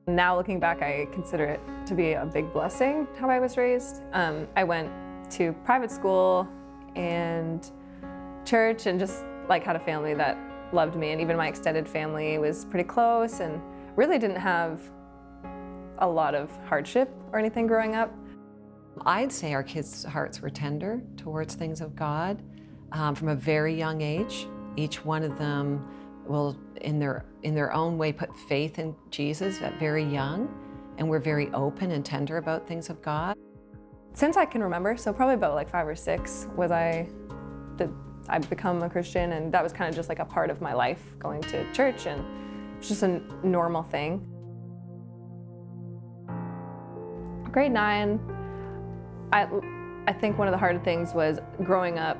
Now looking back, I consider it to be a big blessing how I was raised. I went to private school and church and just like had a family that loved me, and even my extended family was pretty close and really didn't have a lot of hardship or anything growing up. I'd say our kids' hearts were tender towards things of God from a very young age. Each one of them will, in their own way, put faith in Jesus at very young, and we're very open and tender about things of God. Since I can remember, so probably about like 5 or 6, I've become a Christian, and that was kind of just like a part of my life, going to church, and it's just a normal thing. Grade 9, I think one of the hard things was growing up,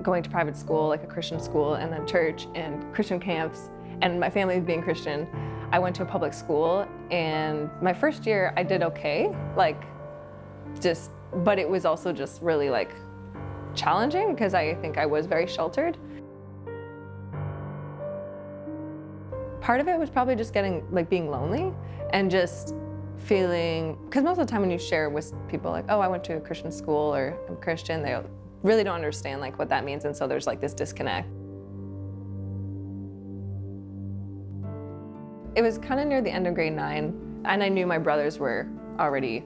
going to private school, like a Christian school, and then church and Christian camps, and my family being Christian. I went to a public school, and my first year I did okay, but it was also just really like challenging because I think I was very sheltered. Part of it was probably just being lonely and just feeling, because most of the time when you share with people like, oh, I went to a Christian school or I'm Christian, they really don't understand like what that means, and so there's like this disconnect. It was kind of near the end of grade 9, and I knew my brothers were already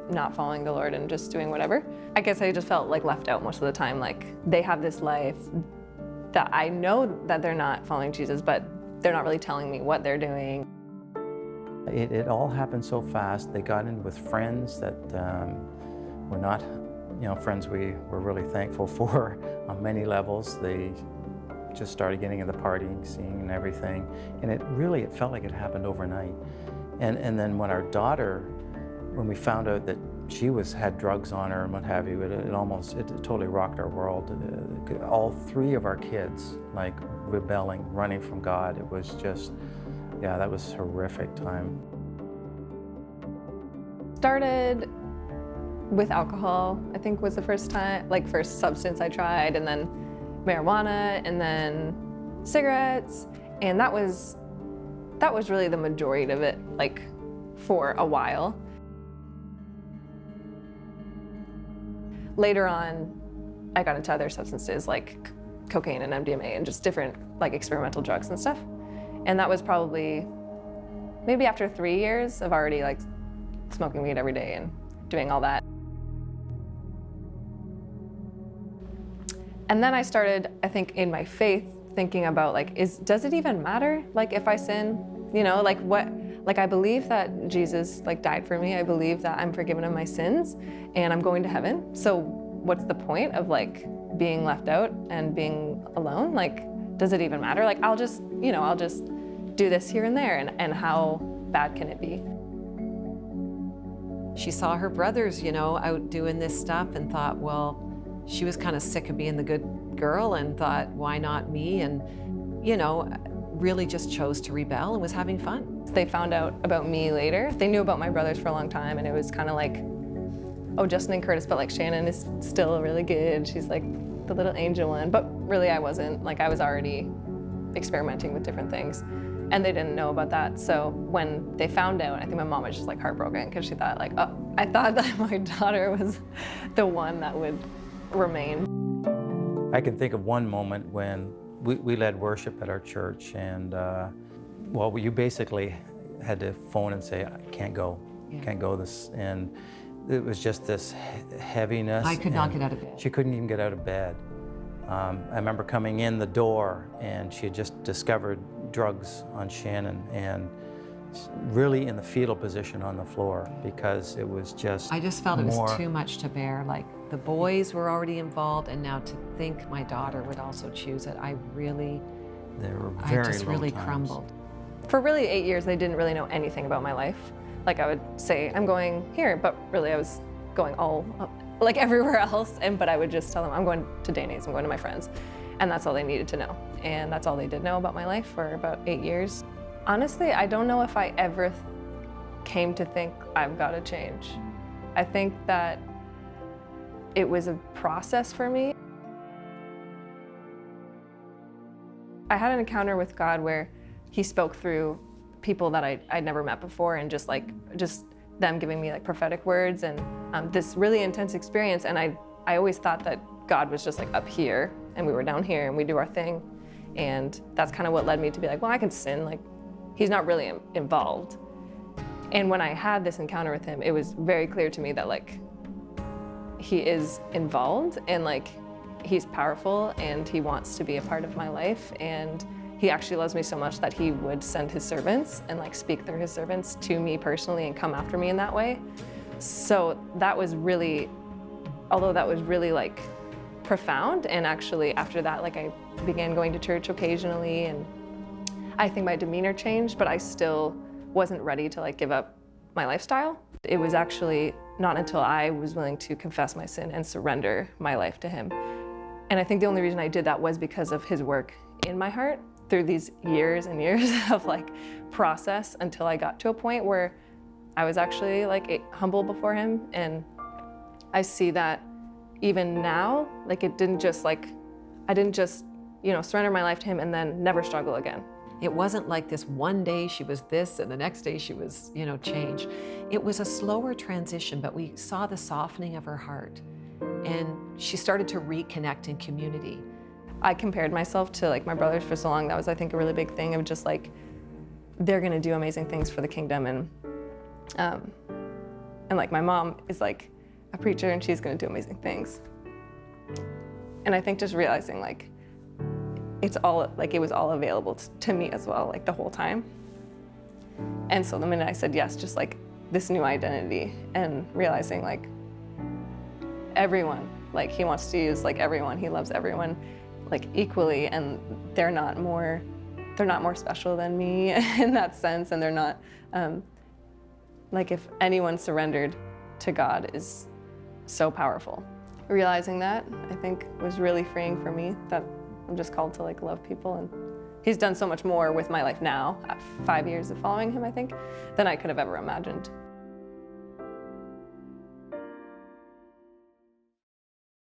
not following the Lord and just doing whatever. I guess I just felt like left out most of the time. Like they have this life that I know that they're not following Jesus, but they're not really telling me what they're doing. It all happened so fast. They got in with friends that were not, friends we were really thankful for on many levels. They just started getting into the partying scene and everything, and it felt like it happened overnight. And then when our daughter, when we found out that she had drugs on her and what have you, it totally rocked our world. All 3 of our kids like rebelling, running from God. It was just, yeah, that was a horrific time. Started with alcohol, I think was the first substance I tried, and then marijuana, and then cigarettes, and that was really the majority of it, like for a while. Later on, I got into other substances like cocaine and MDMA and just different like experimental drugs and stuff. And that was probably maybe after 3 years of already like smoking weed every day and doing all that. And then I started, I think, in my faith, thinking about does it even matter? Like if I sin, I believe that Jesus died for me. I believe that I'm forgiven of my sins and I'm going to heaven. So what's the point of being left out and being alone? Does it even matter? I'll just do this here and there, and how bad can it be? She saw her brothers, out doing this stuff and thought, well, she was kind of sick of being the good girl and thought, why not me? And, really just chose to rebel and was having fun. They found out about me later. They knew about my brothers for a long time, and it was kind of like, oh, Justin and Curtis, but Shannon is still really good. She's the little angel one. But really I wasn't. I was already experimenting with different things, and they didn't know about that. So when they found out, I think my mom was just heartbroken because she thought oh, I thought that my daughter was the one that would remain. I can think of one moment when we led worship at our church, and you basically had to phone and say, I can't go, can't go this, and it was just this heaviness. I could not get out of bed. She couldn't even get out of bed. I remember coming in the door, and she had just discovered drugs on Shannon, and really in the fetal position on the floor, because it was just I just felt it was too much to bear. The boys were already involved, and now to think my daughter would also choose it, I just really crumbled. For really 8 years, they didn't really know anything about my life. I would say, I'm going here, but really I was going all everywhere else. But I would just tell them, I'm going to Dana's, I'm going to my friends. And that's all they needed to know. And that's all they did know about my life for about 8 years. Honestly, I don't know if I ever came to think I've got to change. I think that it was a process for me. I had an encounter with God where he spoke through people that I'd never met before, and just them giving me like prophetic words, and this really intense experience. And I always thought that God was just like up here and we were down here and we do our thing. And that's kind of what led me to be like, well, I can sin, like he's not really involved. And when I had this encounter with him, it was very clear to me that like he is involved, and like he's powerful, and he wants to be a part of my life, and he actually loves me so much that he would send his servants and like speak through his servants to me personally and come after me in that way. So that was really, although that was really like profound, and actually after that, like I began going to church occasionally, and I think my demeanor changed, but I still wasn't ready to like give up my lifestyle. It was actually not until I was willing to confess my sin and surrender my life to him. And I think the only reason I did that was because of his work in my heart through these years and years of like process, until I got to a point where I was actually like humble before him. And I see that even now, like I didn't just, surrender my life to him and then never struggle again. It wasn't like this one day she was this and the next day she was, changed. It was a slower transition, but we saw the softening of her heart, and she started to reconnect in community. I compared myself to like my brothers for so long. That was, I think, a really big thing of just like, they're gonna do amazing things for the kingdom. And like my mom is like a preacher and she's gonna do amazing things. And I think just realizing like, it was all available to me as well, like the whole time. And so the minute I said yes, just like this new identity, and realizing like everyone, like he wants to use like everyone, he loves everyone like equally, and they're not more special than me in that sense, and they're not, like if anyone surrendered to God is so powerful. Realizing that, I think, was really freeing for me, that I'm just called to like love people, and he's done so much more with my life now, at 5 years of following him, I think, than I could have ever imagined.